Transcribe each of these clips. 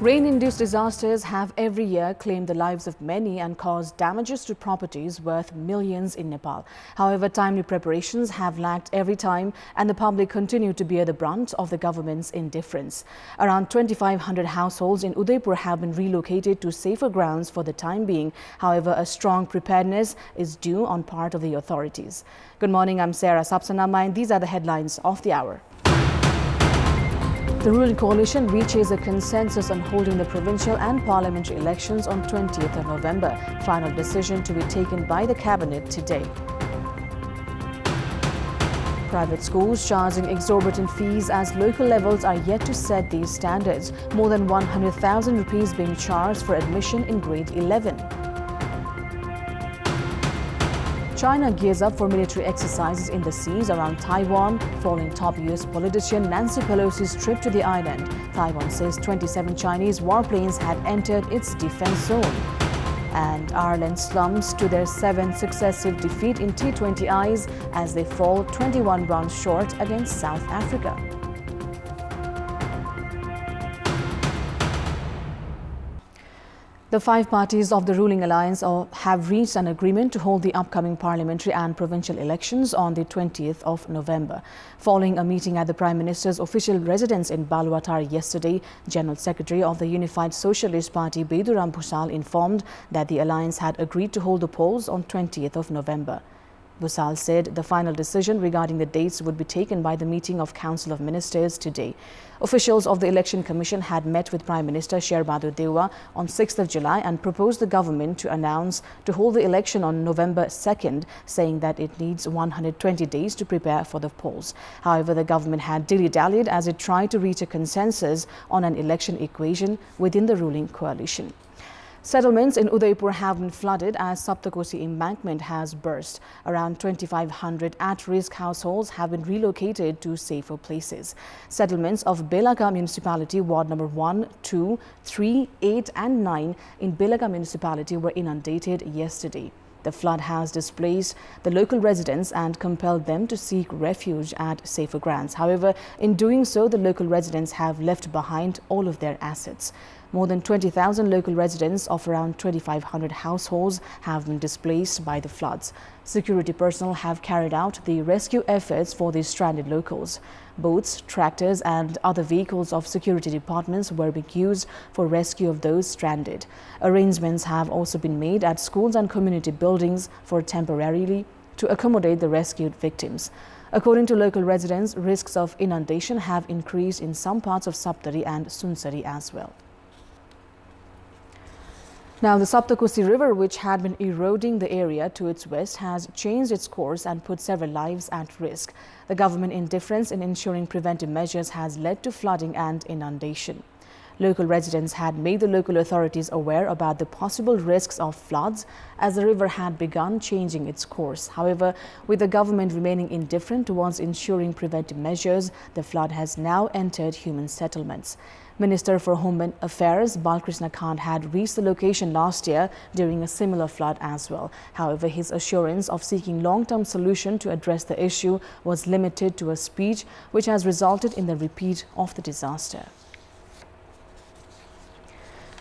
Rain-induced disasters have every year claimed the lives of many and caused damages to properties worth millions in Nepal. However, timely preparations have lacked every time and the public continue to bear the brunt of the government's indifference. Around 2,500 households in Udaipur have been relocated to safer grounds for the time being. However, a strong preparedness is due on part of the authorities. Good morning, I'm Sarah Sapsanamma and these are the headlines of the hour. The ruling coalition reaches a consensus on holding the provincial and parliamentary elections on 20th of November. Final decision to be taken by the cabinet today. Private schools charging exorbitant fees as local levels are yet to set these standards. More than 100,000 rupees being charged for admission in grade 11. China gears up for military exercises in the seas around Taiwan, following top U.S. politician Nancy Pelosi's trip to the island. Taiwan says 27 Chinese warplanes had entered its defense zone. And Ireland slumps to their 7th successive defeat in T20Is as they fall 21 runs short against South Africa. The five parties of the ruling alliance have reached an agreement to hold the upcoming parliamentary and provincial elections on the 20th of November. Following a meeting at the Prime Minister's official residence in Baluwatar yesterday, General Secretary of the Unified Socialist Party Beduram Bhusal informed that the alliance had agreed to hold the polls on 20th of November. Bhusal said the final decision regarding the dates would be taken by the meeting of Council of Ministers today. Officials of the Election Commission had met with Prime Minister Sher Bahadur Deuwa on 6th of July and proposed the government to announce to hold the election on November 2nd, saying that it needs 120 days to prepare for the polls. However, the government had dilly-dallied as it tried to reach a consensus on an election equation within the ruling coalition. Settlements in Udaipur have been flooded as Saptakosi embankment has burst. Around 2,500 at-risk households have been relocated to safer places. Settlements of Belaga Municipality, Ward number 1, 2, 3, 8 and 9 in Belaga Municipality were inundated yesterday. The flood has displaced the local residents and compelled them to seek refuge at safer grounds. However, in doing so, the local residents have left behind all of their assets. More than 20,000 local residents of around 2,500 households have been displaced by the floods. Security personnel have carried out the rescue efforts for these stranded locals. Boats, tractors and other vehicles of security departments were being used for rescue of those stranded. Arrangements have also been made at schools and community buildings for temporarily to accommodate the rescued victims. According to local residents, risks of inundation have increased in some parts of Saptari and Sunsari as well. Now, the Saptakosi River, which had been eroding the area to its west, has changed its course and put several lives at risk. The government indifference in ensuring preventive measures has led to flooding and inundation. Local residents had made the local authorities aware about the possible risks of floods as the river had begun changing its course. However, with the government remaining indifferent towards ensuring preventive measures, the flood has now entered human settlements. Minister for Home Affairs Balkrishna Kant had reached the location last year during a similar flood as well. However, his assurance of seeking long-term solution to address the issue was limited to a speech which has resulted in the repeat of the disaster.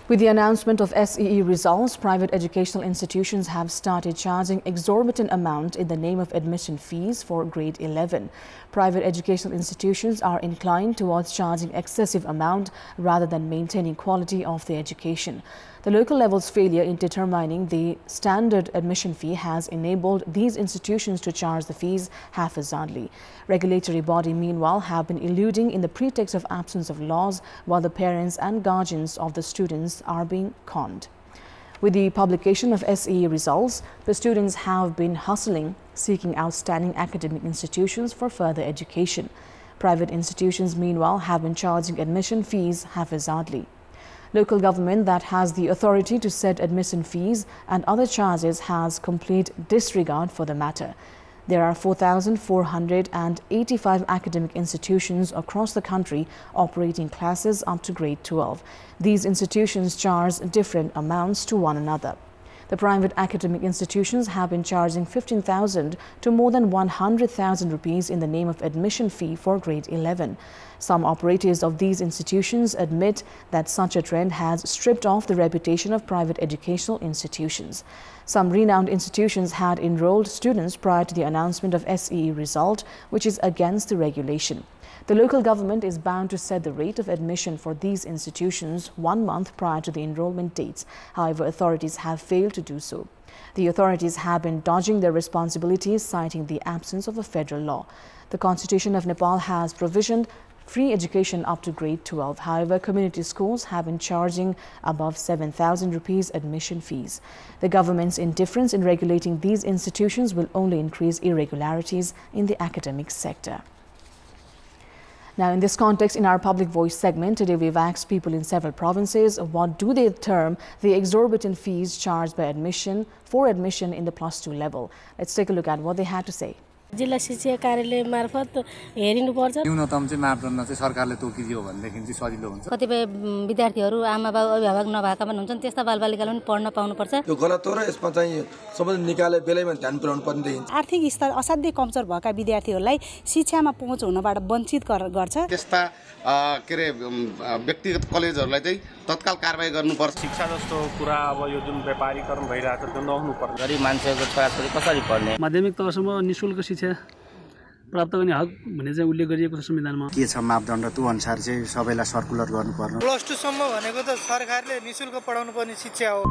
With the announcement of SEE results, private educational institutions have started charging exorbitant amount in the name of admission fees for grade 11. Private educational institutions are inclined towards charging excessive amount rather than maintaining quality of the education. The local level's failure in determining the standard admission fee has enabled these institutions to charge the fees haphazardly. Regulatory body, meanwhile, have been eluding in the pretext of absence of laws, while the parents and guardians of the students are being conned. With the publication of SEE results, the students have been hustling, seeking outstanding academic institutions for further education. Private institutions, meanwhile, have been charging admission fees haphazardly. Local government that has the authority to set admission fees and other charges has complete disregard for the matter. There are 4,485 academic institutions across the country operating classes up to grade 12. These institutions charge different amounts to one another. The private academic institutions have been charging 15,000 to more than 100,000 rupees in the name of admission fee for grade 11. Some operators of these institutions admit that such a trend has stripped off the reputation of private educational institutions. Some renowned institutions had enrolled students prior to the announcement of SEE result, which is against the regulation. The local government is bound to set the rate of admission for these institutions 1 month prior to the enrollment dates. However, authorities have failed to do so. The authorities have been dodging their responsibilities, citing the absence of a federal law. The Constitution of Nepal has provisioned free education up to grade 12. However, community schools have been charging above 7,000 rupees admission fees. The government's indifference in regulating these institutions will only increase irregularities in the academic sector. Now, in this context, in our Public Voice segment, today we've asked people in several provinces what do they term the exorbitant fees charged by admission in the +2 level. Let's take a look at what they had to say. जिल्ला शिक्षा कार्यालय मार्फत हेरिनुपर्छ न्यूनतम चाहिँ मापदण्ड चाहिँ सरकारले तोकिदियो भनेदेखि चाहिँ सजिलो हुन्छ कतिपय विद्यार्थीहरू आमाबाउ अभिभावक नभएका पनि हुन्छन् त्यस्ता बालबालिकाले पनि पढ्न पाउनुपर्छ यो गलत हो र यसमा चाहिँ सम्बन्धित निकायले बेलैमा ध्यान पुर्याउनु पर्ने देखिन्छ आर्थिक स्तर असाध्यै कमजोर भएका विद्यार्थीहरूलाई शिक्षामा पहुँच हुनबाट वञ्चित गर्छ त्यस्ता के रे व्यक्तिगत कलेजहरूलाई चाहिँ तत्काल कारबाही गर्नुपर्छ शिक्षा जस्तो कुरा अब यो जुन व्यापारीकरण भइरहेछ त्यो नहुनु पर्छ गरीब मान्छेको छोराछोरी कसरी पढ्ने माध्यमिक तहसम्म निशुल्क शिक्षा प्राप्त गर्ने हक भन्ने चाहिँ उल्लेख गरिएको छ संविधानमा के छ मापदण्ड त्यो अनुसार चाहिँ सबैलाई सर्कुलर गर्नुपर्छ +2 सम्म भनेको त सरकारले निशुल्क पढाउनु पर्ने शिक्षा हो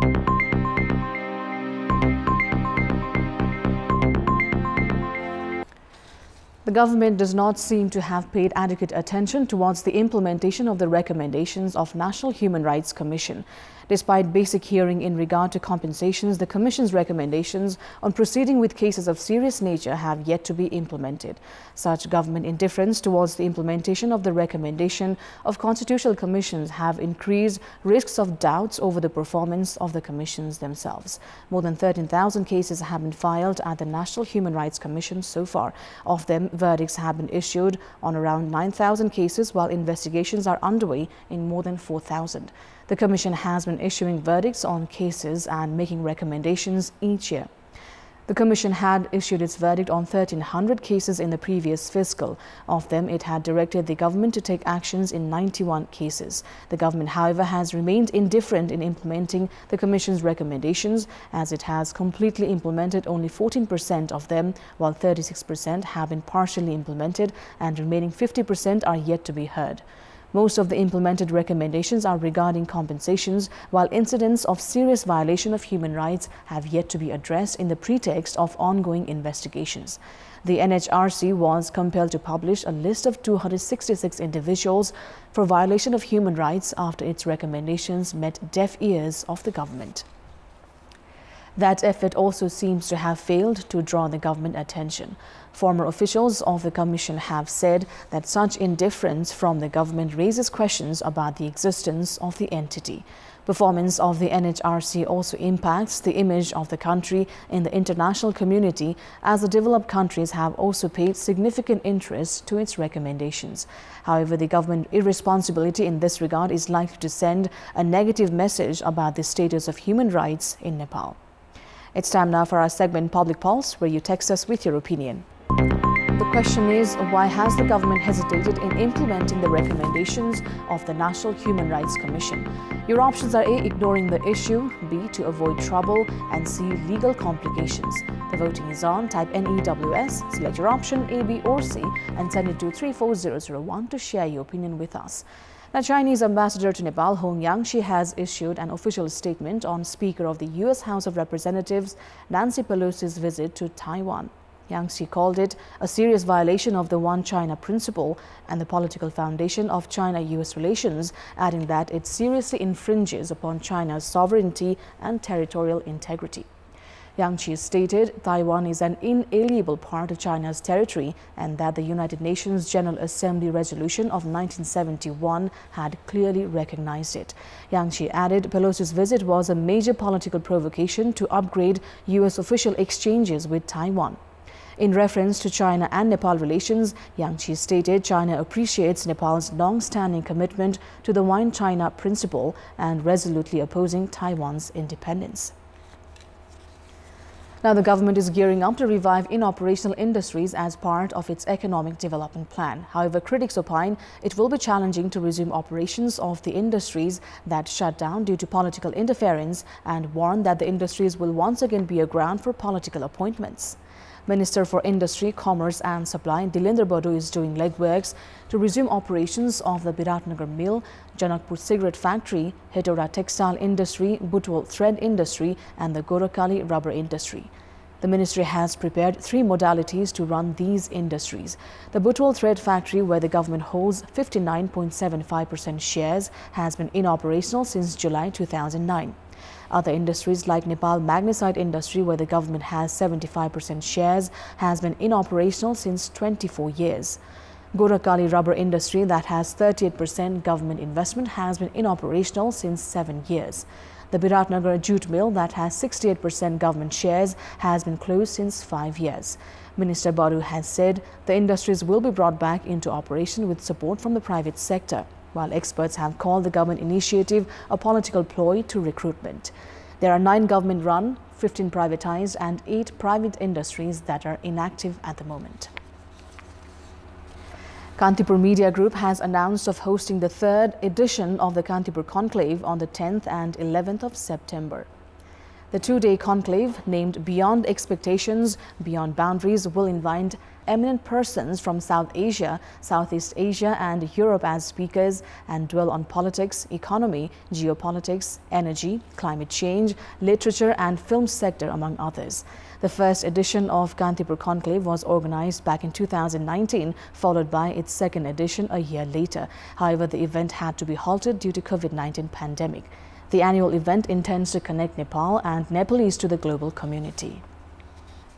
The government does not seem to have paid adequate attention towards the implementation of the recommendations of National Human Rights Commission. Despite basic hearing in regard to compensations, the Commission's recommendations on proceeding with cases of serious nature have yet to be implemented. Such government indifference towards the implementation of the recommendation of constitutional commissions have increased risks of doubts over the performance of the commissions themselves. More than 13,000 cases have been filed at the National Human Rights Commission so far. Of them, verdicts have been issued on around 9,000 cases, while investigations are underway in more than 4,000. The Commission has been issuing verdicts on cases and making recommendations each year. The Commission had issued its verdict on 1,300 cases in the previous fiscal. Of them, it had directed the government to take actions in 91 cases. The government, however, has remained indifferent in implementing the Commission's recommendations, as it has completely implemented only 14% of them, while 36% have been partially implemented and remaining 50% are yet to be heard. Most of the implemented recommendations are regarding compensations, while incidents of serious violation of human rights have yet to be addressed in the pretext of ongoing investigations. The NHRC was compelled to publish a list of 266 individuals for violation of human rights after its recommendations met deaf ears of the government. That effort also seems to have failed to draw the government attention. Former officials of the Commission have said that such indifference from the government raises questions about the existence of the entity. Performance of the NHRC also impacts the image of the country in the international community, as the developed countries have also paid significant interest to its recommendations. However, the government irresponsibility in this regard is likely to send a negative message about the status of human rights in Nepal. It's time now for our segment Public Pulse, where you text us with your opinion. The question is, why has the government hesitated in implementing the recommendations of the National Human Rights Commission? Your options are A, ignoring the issue, B, to avoid trouble, and C, legal complications. The voting is on. Type NEWS, select your option A, B or C and send it to 34001 to share your opinion with us. Now, Chinese ambassador to Nepal, Hong Yang, has issued an official statement on Speaker of the U.S. House of Representatives Nancy Pelosi's visit to Taiwan. Yang called it a serious violation of the One China principle and the political foundation of China-U.S. relations, adding that it seriously infringes upon China's sovereignty and territorial integrity. Yang stated Taiwan is an inalienable part of China's territory and that the United Nations General Assembly resolution of 1971 had clearly recognized it. Yang added Pelosi's visit was a major political provocation to upgrade U.S. official exchanges with Taiwan. In reference to China and Nepal relations, Yang stated China appreciates Nepal's long-standing commitment to the One China principle and resolutely opposing Taiwan's independence. Now, the government is gearing up to revive inoperational industries as part of its economic development plan. However, critics opine it will be challenging to resume operations of the industries that shut down due to political interference and warn that the industries will once again be a ground for political appointments. Minister for Industry, Commerce and Supply, Dilendra Badu, is doing legworks to resume operations of the Biratnagar Mill, Janakpur Cigarette Factory, Hetauda Textile Industry, Butwal Thread Industry and the Gorakali Rubber Industry. The ministry has prepared 3 modalities to run these industries. The Butwal Thread Factory, where the government holds 59.75% shares, has been inoperational since July 2009. Other industries like Nepal Magnesite Industry, where the government has 75% shares, has been inoperational since 24 years. Gorakali Rubber Industry, that has 38% government investment, has been inoperational since 7 years. The Biratnagar Jute Mill, that has 68% government shares, has been closed since 5 years. Minister Badu has said the industries will be brought back into operation with support from the private sector, while experts have called the government initiative a political ploy to recruitment. There are 9 government-run, 15 privatized and 8 private industries that are inactive at the moment. Kantipur Media Group has announced of hosting the 3rd edition of the Kantipur Conclave on the 10th and 11th of September. The 2-day conclave, named Beyond Expectations, Beyond Boundaries, will invite eminent persons from South Asia, Southeast Asia and Europe as speakers and dwell on politics, economy, geopolitics, energy, climate change, literature and film sector, among others. The first edition of Kantipur Conclave was organized back in 2019, followed by its 2nd edition a year later. However, the event had to be halted due to COVID-19 pandemic. The annual event intends to connect Nepal and Nepalese to the global community.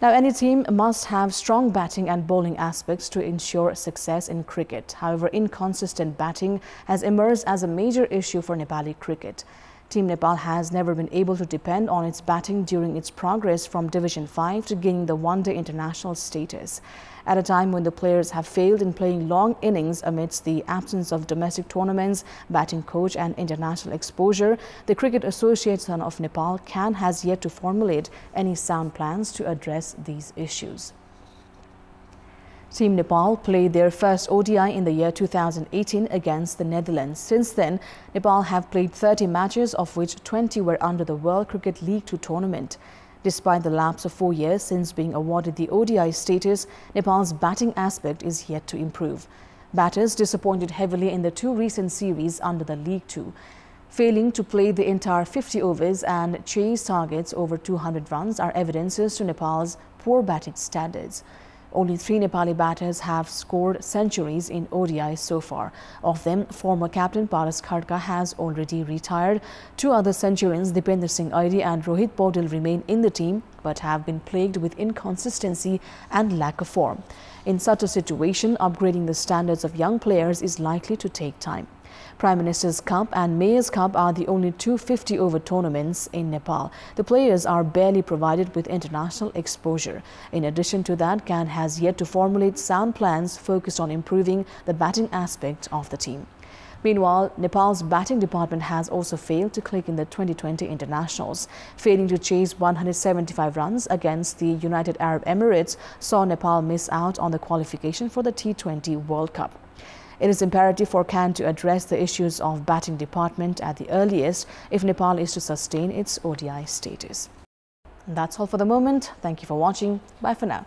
Now, any team must have strong batting and bowling aspects to ensure success in cricket. However, inconsistent batting has emerged as a major issue for Nepali cricket. Team Nepal has never been able to depend on its batting during its progress from Division 5 to gaining the one-day international status. At a time when the players have failed in playing long innings amidst the absence of domestic tournaments, batting coach and international exposure, the Cricket Association of Nepal has yet to formulate any sound plans to address these issues. Team Nepal played their first ODI in the year 2018 against the Netherlands. Since then, Nepal have played 30 matches, of which 20 were under the World Cricket League 2 tournament. Despite the lapse of 4 years since being awarded the ODI status, Nepal's batting aspect is yet to improve. Batters disappointed heavily in the 2 recent series under the League 2, failing to play the entire 50 overs and chase targets over 200 runs are evidences to Nepal's poor batting standards. Only 3 Nepali batters have scored centuries in ODI so far. Of them, former captain Paras Khadka has already retired. 2 other centurions, Dipender Singh Airi and Rohit Paudel, remain in the team but have been plagued with inconsistency and lack of form. In such a situation, upgrading the standards of young players is likely to take time. Prime Minister's Cup and Mayor's Cup are the only 2 50-over tournaments in Nepal. The players are barely provided with international exposure. In addition to that, CAN has yet to formulate sound plans focused on improving the batting aspect of the team. Meanwhile, Nepal's batting department has also failed to click in the 2020 internationals. Failing to chase 175 runs against the United Arab Emirates saw Nepal miss out on the qualification for the T20 World Cup. It is imperative for CAN to address the issues of batting department at the earliest if Nepal is to sustain its ODI status. And that's all for the moment. Thank you for watching. Bye for now.